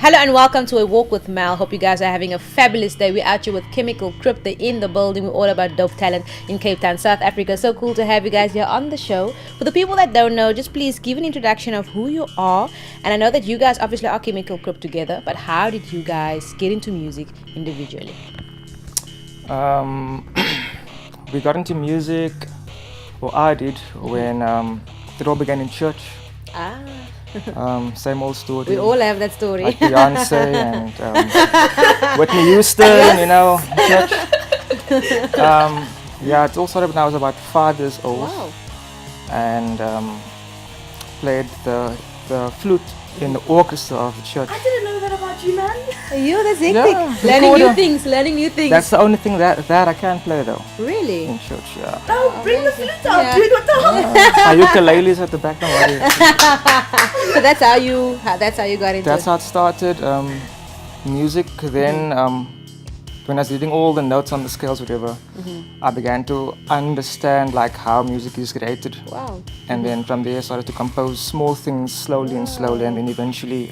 Hello and welcome to A Walk with Mel. Hope you guys are having a fabulous day. We're out here with Khemical Krypt. They're in the building. We're all about dope talent in Cape Town, South Africa. So cool to have you guys here on the show. For the people that don't know, just please give an introduction of who you are. And I know that you guys obviously are Khemical Krypt together, but how did you guys get into music individually? We got into music, or I did, when it all began in church. Same old story. We all have that story. Like Beyonce and Whitney Houston, you know, church. Yeah, it all started when I was about 5 years old. Wow. And played the flute in the orchestra of the church. I didn't know that about you, man. You, that's hectic. Yeah, Learning new things. That's the only thing that I can play though. Really? In church, yeah. Oh, bring the flute out, Yeah. dude. What the hell? Our ukulele's at the back, don't worry. So that's how you got into That's it. how it started. Music. Then, when I was reading all the notes on the scales, whatever, I began to understand like how music is created. Wow. And then from there, I started to compose small things slowly, and then eventually,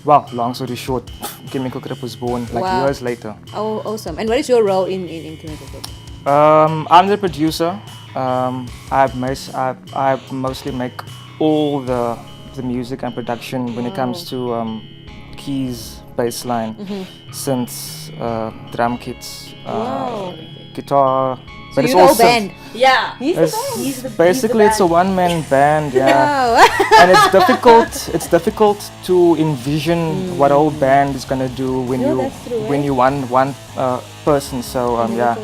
long story short, Khemical Krypt was born like Wow. years later. Oh, awesome. And what is your role in Khemical Krypt? I'm the producer. I mostly make all the music and production when it comes to keys, bass line, synths, drum kits, Wow. guitar. So you're the whole band. Yeah. Basically, it's a one-man band, yeah. Wow. And it's difficult to envision what a whole band is gonna do when that's true, when you one person. So yeah,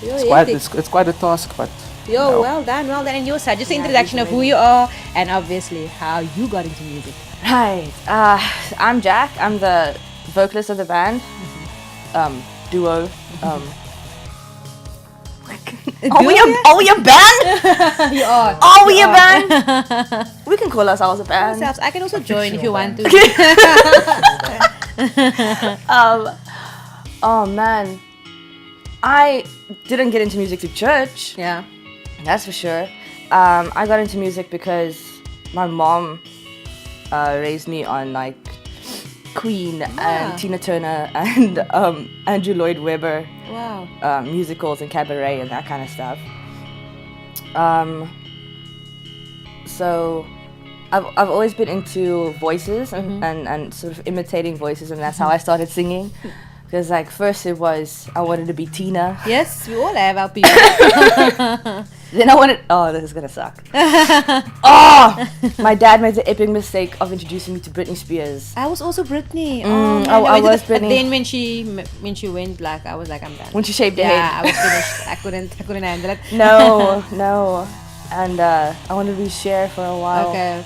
it's quite a task, but no. Well done. And your side, just an introduction of who you are and obviously how you got into music. Hi. I'm Jack. I'm the vocalist of the band. Duo. Are we a band? You are. Are we a band? We can call ourselves a band. I can also join if you want to. Oh man, I didn't get into music through church. Yeah. That's for sure. I got into music because my mom raised me on like Queen and Tina Turner and Andrew Lloyd Webber. Wow. Musicals and cabaret and that kind of stuff. So I've always been into voices and sort of imitating voices, and that's how I started singing. Because like first it was I wanted to be Tina. Yes, we all have our people. Then I wanted. Oh, this is gonna suck. Oh, my dad made the epic mistake of introducing me to Britney Spears. I was also Britney. I was Britney. But then when she went black, I was like, I'm done. When she shaved her Yeah, head. I was finished. I couldn't handle it. No. And I wanted to be Cher for a while. Okay.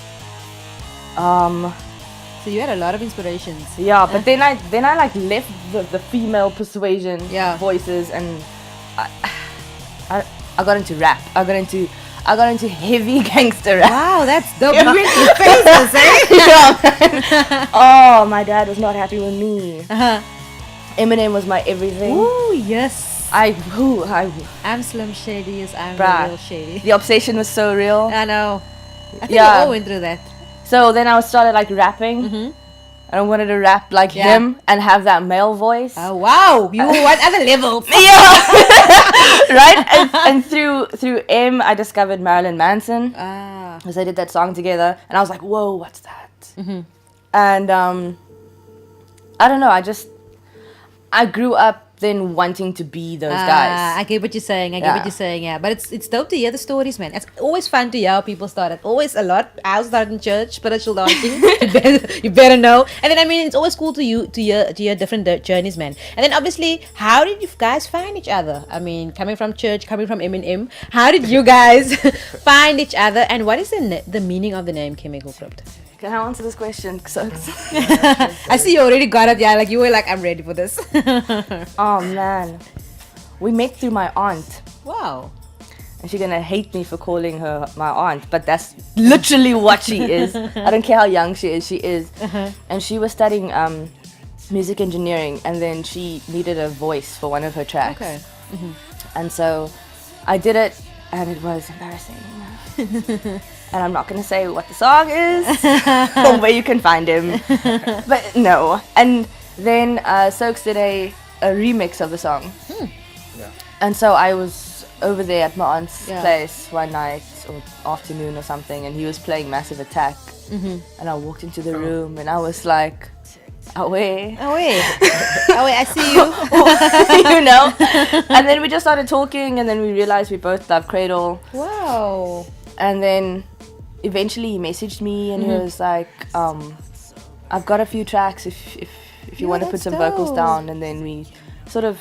So you had a lot of inspirations. Yeah, but then I like left the female persuasion voices, and I got into rap. I got into heavy gangster rap. Wow, that's dope. You really famous, eh? Yeah. Oh, my dad was not happy with me. Eminem was my everything. Ooh, yes. I'm Slim Shady. I'm Bruh. real shady. The obsession was so real. I know. I think we Yeah. all went through that. So then I started like rapping. And I wanted to rap like him and have that male voice. Oh wow! You what other level? Yeah, right. And through M, I discovered Marilyn Manson. Because I did that song together, and I was like, "Whoa, what's that?" And I don't know. I grew up then wanting to be those guys. I get what you're saying. Yeah, but it's dope to hear the stories, man. It's always fun to hear how people started. Always a lot. I started in church, spiritual dancing. you better know. And then it's always cool to hear different journeys, man. And then obviously, how did you guys find each other? Coming from church, coming from M&M, how did you guys find each other? And what is the meaning of the name Khemical Krypt? Can I answer this question? I see you already got it. Yeah, like you were like, I'm ready for this. Oh man, we met through my aunt. Wow. And she's gonna hate me for calling her my aunt, but that's literally what she is. I don't care how young she is. And she was studying music engineering, and then she needed a voice for one of her tracks. Okay. And so I did it, and it was embarrassing. and I'm not going to say what the song is or where you can find him. But no. And then Soaks did a remix of the song. Yeah. And so I was over there at my aunt's Yeah. place one night or afternoon or something, and he was playing Massive Attack. And I walked into the room and I was like, away. Oh wait, I see you. You know? And then we just started talking, and then we realized we both love Cradle. Wow. And then eventually he messaged me and he was like, I've got a few tracks if you want to put that's some vocals dope. down. And then we sort of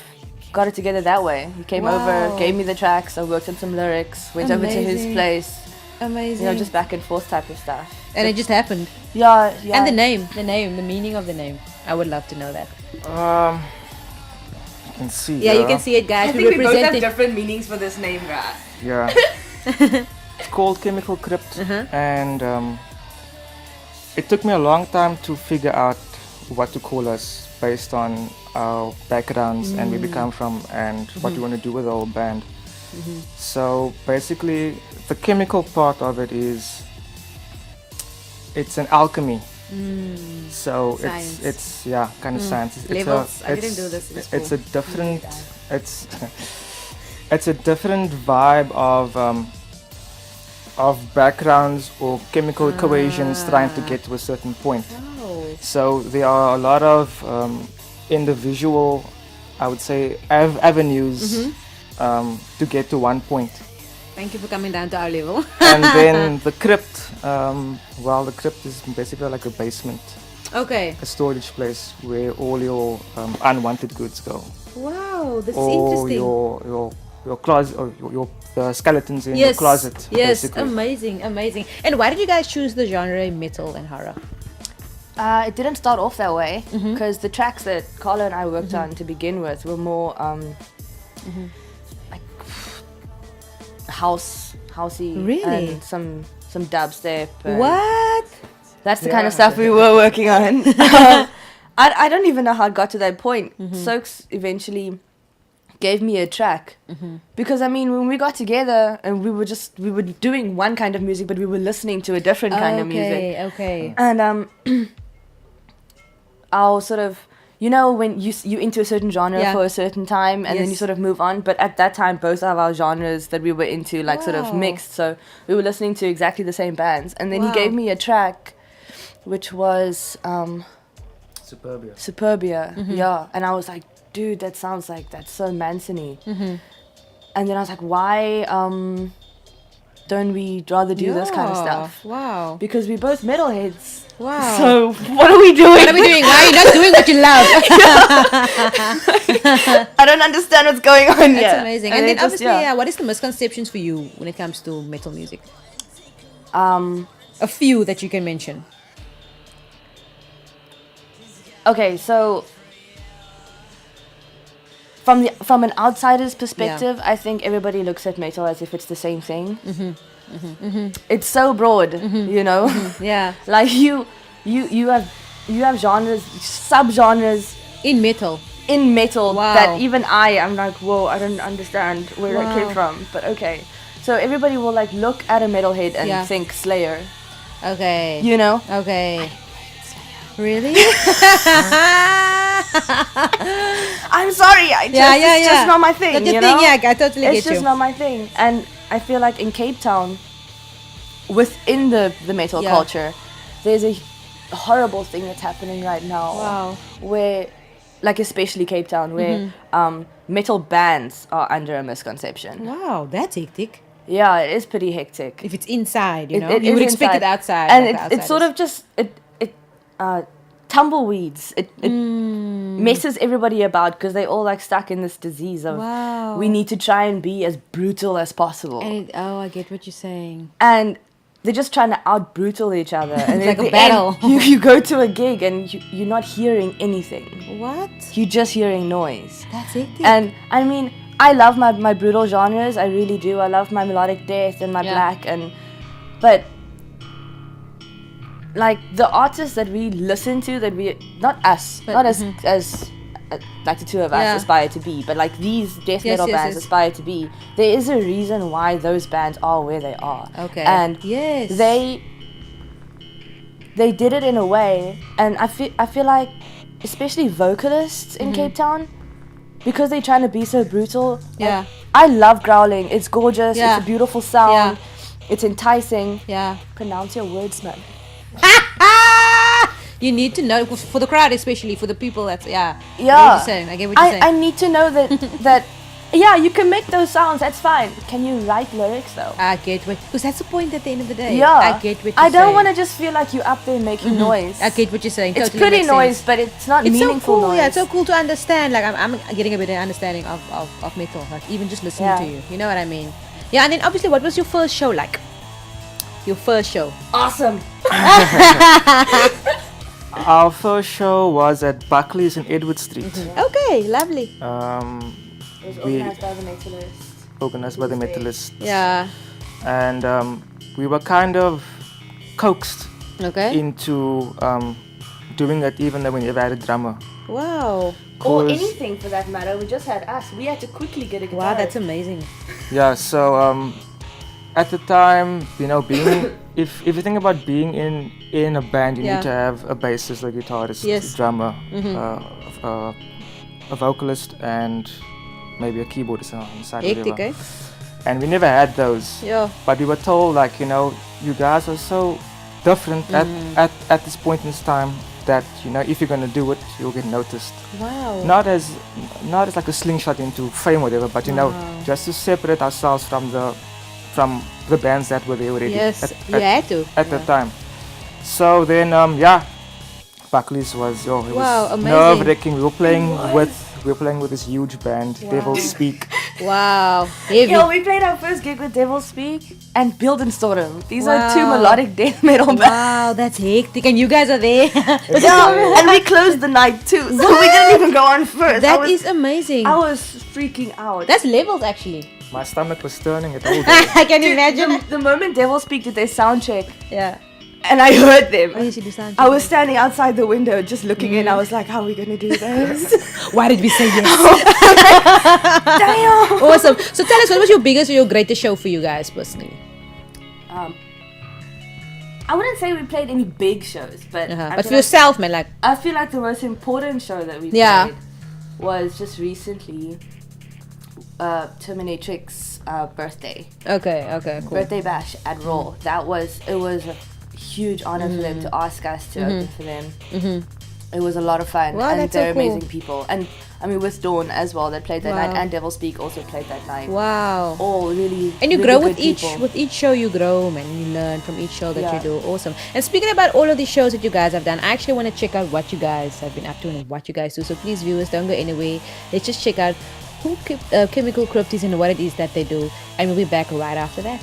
got it together that way. He came over, gave me the tracks, I worked on some lyrics, went over to his Amazing. place, Amazing. you know, just back and forth type of stuff. and it just happened. Yeah. And the name, the meaning of the name. I would love to know that. You can see. Yeah, you can see it, guys. We're representing. different meanings for this name, guys. Yeah. It's called Khemical Krypt, and it took me a long time to figure out what to call us based on our backgrounds and where we come from and what we want to do with our band. So basically, the chemical part of it is it's an alchemy. So Science. it's kind of science. It's Levels. I didn't do this in It's school. a different. It's a different vibe of backgrounds or chemical equations trying to get to a certain point. Oh. So there are a lot of individual, I would say, avenues to get to one point. Thank you for coming down to our level. And then the crypt, the crypt is basically like a basement, Okay. a storage place where all your unwanted goods go. Wow, that's Or interesting. your closet, or the skeletons in your Yes. closet. Yes. basically. Amazing. Amazing. And why did you guys choose the genre metal and horror? It didn't start off that way because the tracks that Carla and I worked on to begin with were more like housey, Really? and some dubstep. and What? That's the kind of Yeah. stuff we were working on. I don't even know how it got to that point. Soaks eventually gave me a track because I mean when we got together and we were doing one kind of music but we were listening to a different kind of music. Okay. And I'll sort of, you know, when you into a certain genre Yeah. for a certain time and then you Yes. sort of move on. But at that time, both of our genres that we were into like sort of Wow. mixed. So we were listening to exactly the same bands. And then he Wow. gave me a track, which was Superbia. Superbia. Yeah. And I was like, dude, that sounds like that's so Manson-y. And then I was like, why don't we rather do this kind of Yeah. stuff? Wow. Because we're both metalheads. Wow. So what are we doing? What are we doing? Why are you not doing what you love? I don't understand what's going on here. That's amazing. And then it just- obviously, what is the misconceptions for you when it comes to metal music? Um, A few that you can mention. okay, so from an outsider's perspective, I think everybody looks at metal as if it's the same thing. It's so broad, you know. Yeah. Like you have genres, sub-genres In metal. in metal Wow. that even I'm like, whoa, I don't understand where that came Wow. from. But okay, so everybody will like look at a metalhead and Yeah. think Slayer, Okay. you know. Okay. Really? I'm sorry, it's just not my thing. Not your you thing, know? yeah, I totally It's get just you. not my thing. And I feel like in Cape Town, within the metal Yeah. culture, there's a horrible thing that's happening right now. Wow. Where, like especially Cape Town, where metal bands are under a misconception. Wow, that's hectic. Yeah, it is pretty hectic. If it's inside, you It- know, it you is would expect inside. it outside. And like it's sort of just it tumbleweeds. It messes everybody about because they all like stuck in this disease of Wow. we need to try and be as brutal as possible. And I get what you're saying. And they're just trying to out brutal each other. And It's at like a the end, battle. you go to a gig and you're not hearing anything. What? You're just hearing noise. That's hectic. And I mean, I love my brutal genres. I really do. I love my melodic death and my Yeah. black but like the artists that we listen to, that we not us, But- not as like the two of us aspire to be, but like these death metal bands aspire to be. There is a reason why those bands are where they are. Okay. And they did it in a way, and I feel like, especially vocalists in Cape Town, because they're trying to be so brutal. Yeah. I love growling. It's gorgeous. It's a beautiful sound. It's enticing. Yeah. Pronounce your words, man. You need to know, for the crowd, especially for the people. That's I get Yeah. what you're saying. I get what you're saying. I need to know that yeah, you can make those sounds. That's fine. Can you write lyrics though? I get what, because that's the point at the end of the day. Yeah. I get what you're saying. I don't want to just feel like you're up there making noise. I get what you're saying. It's Totally pretty makes noise, sense. but it's not It's meaningful so cool. noise. Yeah, it's so cool to understand. Like I'm getting a better understanding of metal. Like even just listening to you. You know what I mean? Yeah, and then obviously, what was your first show like? Your first show. Awesome. Our first show was at Buckley's in Edward Street. Okay, lovely. It was organized by the Metalists. Organized by the Metalists. Yeah. And we were kind of coaxed Okay. into doing it, even though we never had a drummer. Wow. Or 'Cause- anything for that matter. We just had us. We had to quickly get a guitar. Wow, that's amazing. Yeah, so at the time, you know, being if you think about being in a band, you need to have a bassist, a guitarist, a drummer, a vocalist, and maybe a keyboardist on the side. Hectic, eh? And we never had those. Yeah. But we were told, like, you know, you guys are so different at this point in time that, you know, if you're gonna do it, you'll get noticed. Wow. Not as like a slingshot into fame or whatever, but you know, just to separate ourselves from the bands that were there already. Yes, you had to. At the time. So then, Buckley's was it Wow, was amazing. nerve-wracking. We were playing with this huge band, Devil Speak. Wow. Heavy. Yo, we played our first gig with Devil Speak and Buildenstorm. These are two Wow. melodic death metal bands. Wow, that's hectic. And you guys are there. Yeah, and we closed the night too, so we didn't even go on first. That is amazing. I was freaking out. That's levels, actually. My stomach was turning it all day. I can imagine. The moment Devil Speak did their sound check, Yeah. and I heard them, Oh, yes, you do sound I was standing outside the window just looking in. I was like, how are we gonna do this? Why did we say yes? Damn! Awesome. So tell us, what was your biggest or your greatest show for you guys personally? I wouldn't say we played any big shows, but I But feel for yourself, man, like, I feel like the most important show that we Yeah. played was just recently Terminatrix birthday. okay, cool. Birthday bash at Raw. It was a huge honor for them to ask us to open for them. It was a lot of fun, Wow, and that's so they're cool. amazing people. And I mean, with Dawn as well, that played that Wow. night, and Devil Speak also played that night. Wow. All really, And you really grow good with people. each show you grow, man. You learn from each show that you Yeah. do. Awesome. And speaking about all of these shows that you guys have done, I actually want to check out what you guys have been up to and what you guys do. So please, viewers, don't go anywhere. Let's just check out who Khemical Krypt is and what it is that they do. And we'll be back right after that.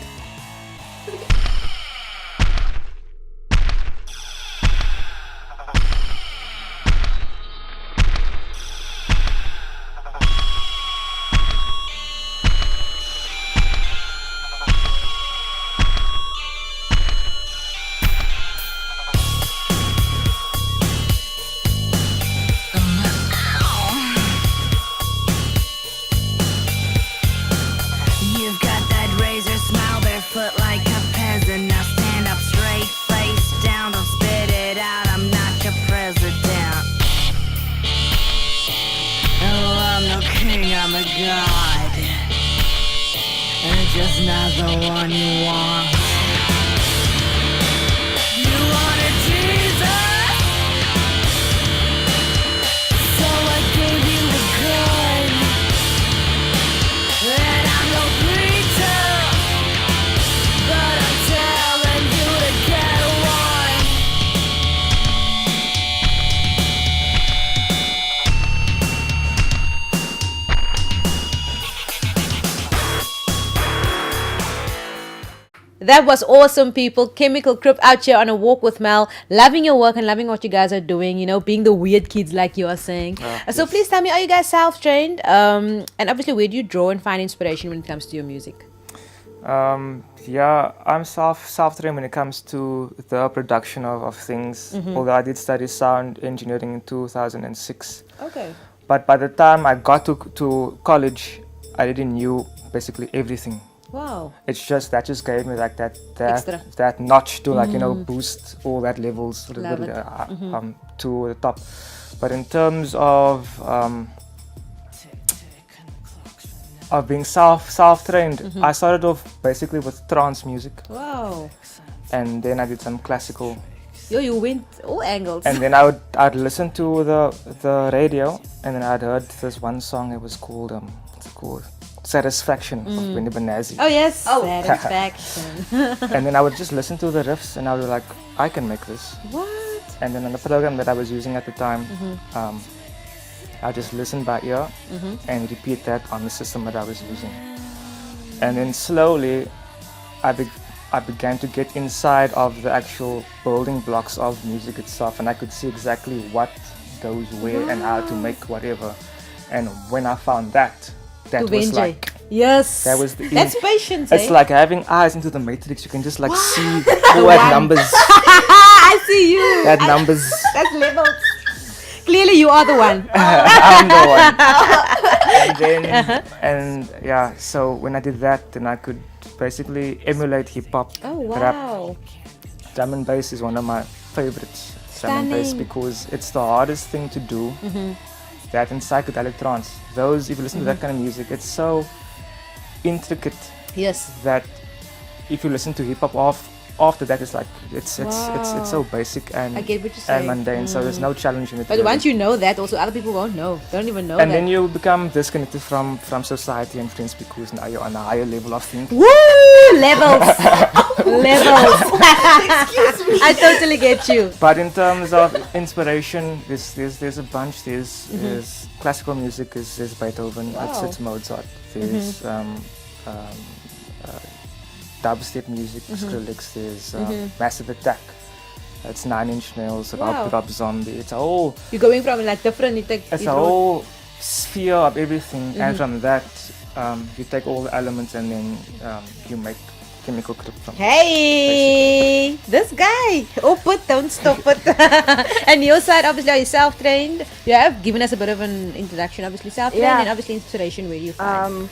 You've got that razor smile, barefoot like a peasant. Now stand up straight, face down, don't spit it out. I'm not your president. Oh, I'm no king, I'm a god. And just not the one you want. You wanted Jesus, so I gave you a gun. And I'm no preacher, but I'm telling you to get one. That was awesome, people. Khemical Krypt out here on a walk with Mel, loving your work and loving what you guys are doing, you know, being the weird kids like you are saying. So please tell me, are you guys self-trained? And obviously, where do you draw and find inspiration when it comes to your music? Yeah, I'm self-trained when it comes to the production of things. Although I did study sound engineering in 2006. Okay. But by the time I got to college, I already knew basically everything. Wow. It's just that just gave me like Extra. that notch to like boost all that levels Love it. to the top. But in terms of being self-trained, I started off basically with trance music, Wow. and then I did some classical, Yo, you went all angles. and then I'd listen to the radio, and then I'd heard this one song. It was called what's it called? Satisfaction of Benny Benassi. Oh yes. Satisfaction. And then I would just listen to the riffs, and I would be like, I can make this. What? And then on the program that I was using at the time, I just listen by ear and repeat that on the system that I was using. And then slowly, I began to get inside of the actual building blocks of music itself, and I could see exactly what goes where and how to make whatever. And when I found that was like, yes. that was the That's patience. it's eh? like having eyes into the matrix. You can just like see all that numbers, I see you. that numbers. That's levels. Clearly, you are the one. I'm the one. And then, and yeah, so when I did that, then I could basically emulate hip hop, Oh rap. wow. Drum and bass is one of my favorites. Drum and bass, Stunning. because it's the hardest thing to do. That in psychedelic trance, those, if you listen to that kind of music, it's so intricate Yes. that if you listen to hip hop after that, it's like it's so basic and I get what you're and saying. mundane. So there's no challenge in it. But really. once you know that, also other people won't know. Don't even know And that. then you become disconnected from society and friends, because now you're on a higher level of thinking. Woo! Levels. Levels. Excuse me. I totally get you. But in terms of inspiration, there's a bunch. There's classical music. There's Beethoven. Wow. It's Mozart. There's dubstep music, Skrillex. There's Massive Attack. It's 9 Inch Nails, Wow. Rob Zombie. It's a whole You're going from like different. You take. it's you a draw- whole sphere of everything, and from that you take all the elements and then you make Khemical Krypt from. Hey, this guy. Don't stop it. And your side, obviously, are you self-trained? You have given us a bit of an introduction. Obviously, self-trained, Yeah. and obviously inspiration. Where do you find?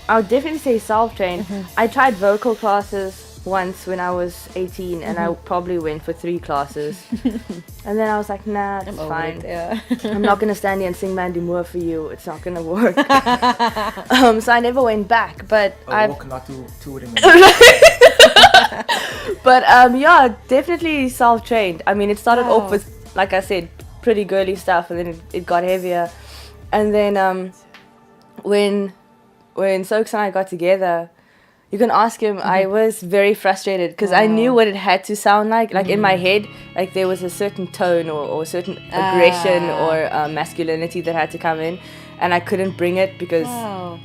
I would definitely say self-trained. I tried vocal classes once when I was 18, and I probably went for 3 classes. And then I was like, nah, it's I'm over fine. it, yeah. I'm not gonna stand here and sing Mandy Moore for you. It's not gonna work. So I never went back. But Walk not to touring. But yeah, definitely self-trained. I mean, it started Wow. off with, like I said, pretty girly stuff, and then it got heavier. And then when Soaks and I got together, you can ask him, I was very frustrated because I knew what it had to sound like. Like in my head, like there was a certain tone or a certain aggression or masculinity that had to come in, and I couldn't bring it because... Wow.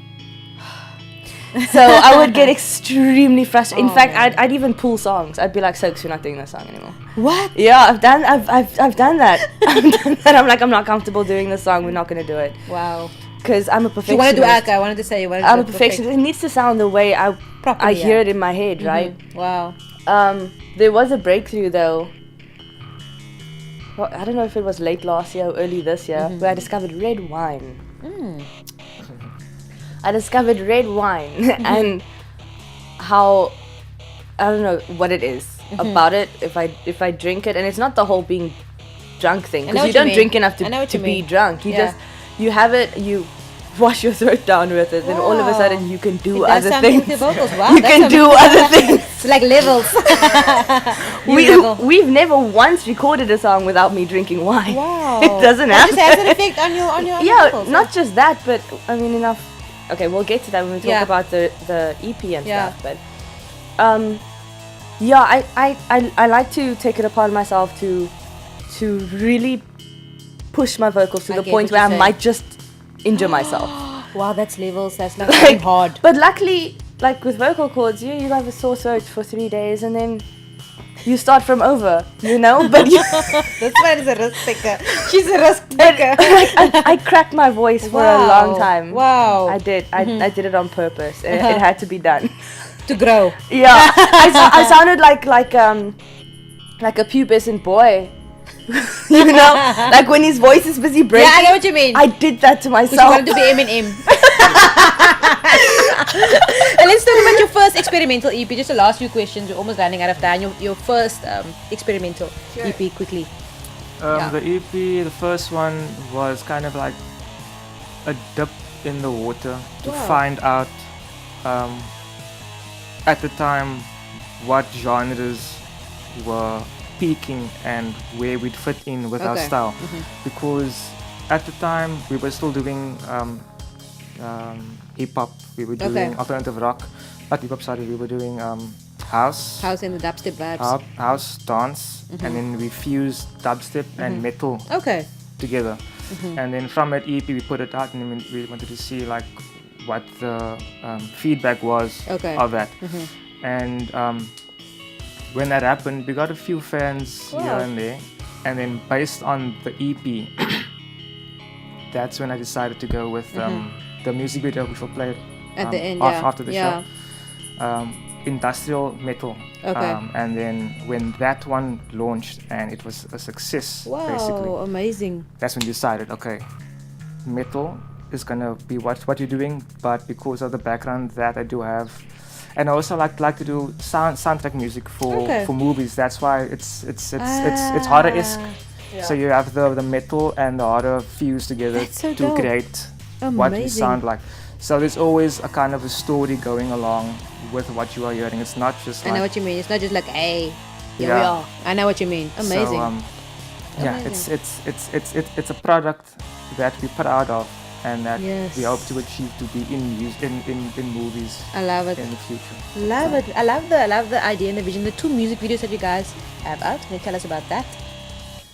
So I would get extremely frustrated. In fact, I'd even pull songs. I'd be like, Soaks, you're not doing this song anymore. What? Yeah, I've done that. I've done that. I'm like, I'm not comfortable doing this song. We're not gonna do it Wow. because I'm a You perfectionist. want to do Aka? I wanted to say you wanted to I'm a do perfectionist. It needs to sound the way I Properly, hear yeah. it in my head, right? Wow. There was a breakthrough though. Well, I don't know if it was late last year or early this year, where I discovered red wine. I discovered red wine and how, I don't know what it is about it. If I drink it, and it's not the whole being drunk thing, I know because what you you don't mean. drink enough I know to what you be mean. drunk. You Yeah. just you have it, you wash your throat down with it, then all of a Wow. sudden you can do It does other something with things. your vocals. Wow, You that's can do amazing. other things. It's like levels. We've never once recorded a song without me drinking wine. Wow. It doesn't It just has happen. an effect on your Yeah, vocals. not just that, but I mean enough. Okay, we'll get to that when we talk Yeah. about the EP and Yeah. stuff. But yeah, I like to take it upon myself to really push my vocals to I the get point what where you're I saying. might just injure myself. Wow, that's levels. That's like going hard. But luckily, like with vocal cords, you have a sore throat for 3 days and then you start from over, you know? But you, This one is a risk taker. She's a risk taker. I cracked my voice for a long time. Wow. I did. I did it on purpose. It had to be done. To grow. Yeah, I sounded like a pubescent boy You know, like when his voice is busy breaking. Yeah, I know what you mean. I did that to Because you myself. wanted to be Eminem. And let's talk about your first experimental EP. Just the last few questions. We're almost running out of time. Your first experimental EP, quickly. The EP, the first one was kind of like a dip in the water to find out at the time what genres were peaking and where we'd fit in with our style. Because at the time we were still doing hip hop, we were doing alternative rock, not hip hop, sorry, we were doing house and the dubstep vibes. house dance, and then we fused dubstep and metal together. And then from that EP we put it out, and then we wanted to see like what the feedback was of that. And when that happened, we got a few fans here and there, and then based on the EP, that's when I decided to go with the music video which will play at the end, after the show. Industrial metal. And then when that one launched and it was a success, basically, amazing. that's when we decided, okay, metal is gonna be what you're doing, but because of the background that I do have, and I also like to do soundtrack music for movies. That's why it's horror-esque. So you have the metal and the horror fused together to create what you sound like. So there's always a kind of a story going along with what you are hearing. It's not just like, I know what you mean. It's not just like, hey, here we are. I know what you mean. Amazing. So, it's a product that we put out of and that we hope to achieve to be in movies. I love it. In the future. Love it. I love the idea and the vision. The 2 music videos that you guys have out. Can you tell us about that?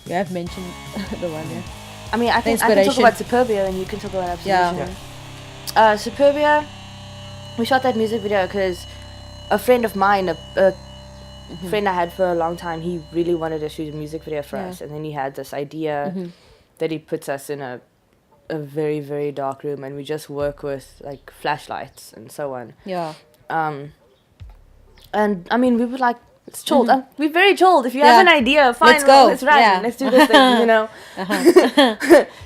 You have mentioned the one, I mean, I can talk about Superbia and you can talk about Absolution. Superbia, we shot that music video because a friend of mine, a friend I had for a long time, he really wanted to shoot a music video for us, and then he had this idea that he puts us in a very, very dark room and we just work with like flashlights and so on. And I mean, we were like, it's chilled. We're very chilled. If you have an idea, fine, let's go. Let's run. Let's do this thing, you know.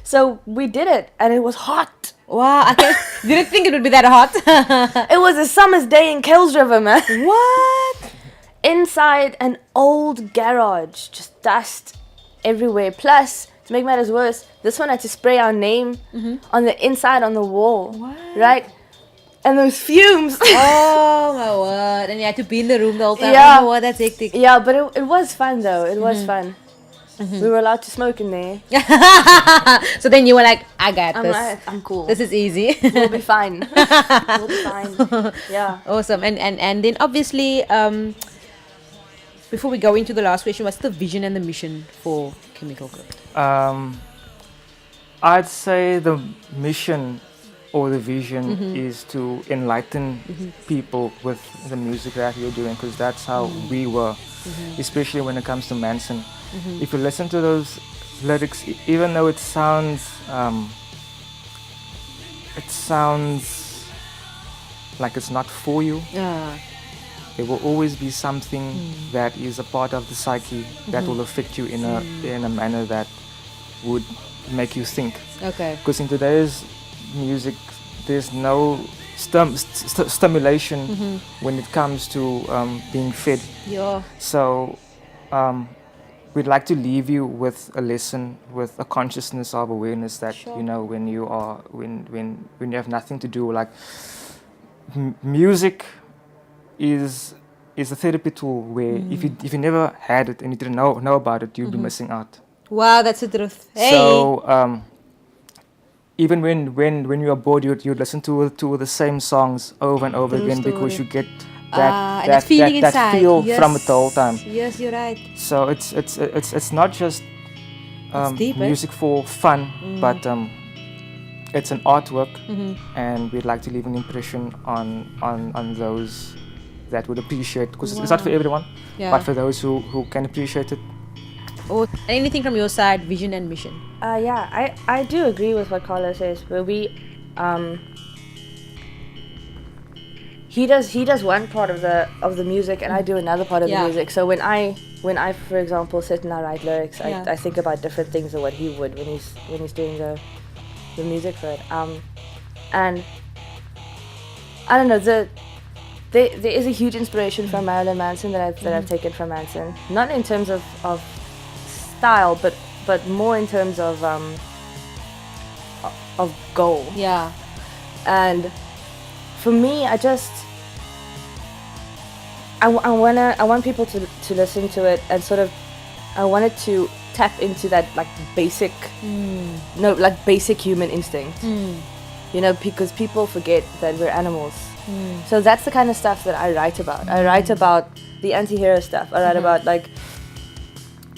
So we did it, and it was hot. Wow, I didn't think it would be that hot. It was a summer's day in Kells River, man. What? Inside an old garage, just dust everywhere. Plus, to make matters worse, this one had to spray our name on the inside on the wall. What? Right? And those fumes. Oh my word. And you had to be in the room the whole time. Yeah. Oh my word, that's hectic. Yeah, but it was fun though. It was fun. We were allowed to smoke in there. So then you were like, I got this. I'm cool. This is easy. We'll be fine. We'll be fine. Yeah. Awesome. And then obviously, before we go into the last question, what's the vision and the mission for Khemical Krypt? I'd say the mission or the vision is to enlighten people with the music that you're doing, because that's how we were, especially when it comes to Manson. If you listen to those lyrics, even though it sounds like it's not for you, there will always be something that is a part of the psyche that will affect you in a manner that would make you think. Okay. Because in today's music, there's no stimulation when it comes to being fed. Yeah. So we'd like to leave you with a lesson, with a consciousness of awareness that you know when you have nothing to do. Like music is a therapy tool where if you never had it and you didn't know about it, you'd be missing out. Wow, that's the truth. Hey. So even when you are bored, you listen to the same songs over and over again because you get that feel from it the whole time. Yes, you're right. So it's not just deep, music for fun, but it's an artwork, and we'd like to leave an impression on those that would appreciate, because it's not for everyone, but for those who can appreciate it. Or anything from your side, vision and mission? I do agree with what Carlos says, but he does one part of the music and I do another part of the music. So when I when I, for example, sit and I write lyrics, Yeah. I think about different things of what he would when he's doing the music for it. And I don't know, there is a huge inspiration from Marilyn Manson that I've taken from Manson. Not in terms of style, but more in terms of goal. Yeah. And for me, I want people to listen to it and sort of, I wanted to tap into that like basic, basic human instinct. You know, because people forget that we're animals. So that's the kind of stuff that I write about. I write about the anti-hero stuff. I write about like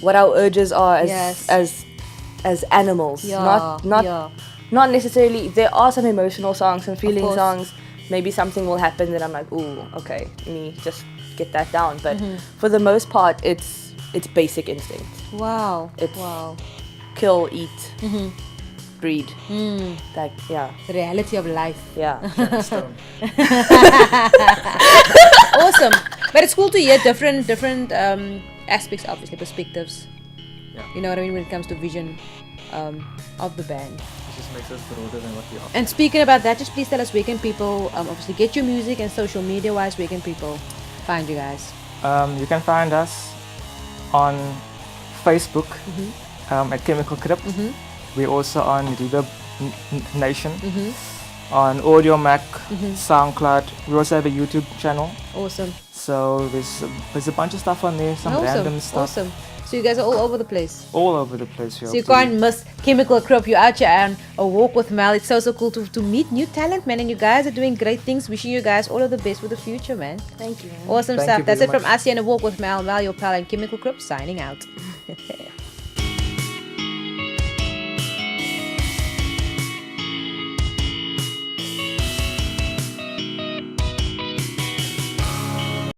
what our urges are as animals. Not necessarily. There are some emotional songs, some feeling songs. Maybe something will happen that I'm like, ooh, okay, let me just get that down. But for the most part, it's basic instinct. Wow. It's wow. Kill, eat, breed. That The reality of life. yeah. Awesome. But it's cool to hear different aspects, obviously, perspectives. Yeah. You know what I mean when it comes to vision of the band. It just makes us broader than what we are. And speaking about that, just please tell us where can people obviously get your music, and social media wise, where can people find you guys? You can find us on Facebook at Khemical Krypt. We're also on Reverb Nation, on Audio Mac, SoundCloud. We also have a YouTube channel. Awesome. So there's a bunch of stuff on there, some random stuff. Awesome. So you guys are all over the place. All over the place here. So you can't miss Khemical Krypt. You're out here on a walk with Mel. It's so cool to meet new talent, man. And you guys are doing great things. Wishing you guys all of the best for the future, man. Thank you. Awesome Thank stuff. you That's very it from much. us here on a walk with Mel. Mel, your pal, and Khemical Krypt signing out.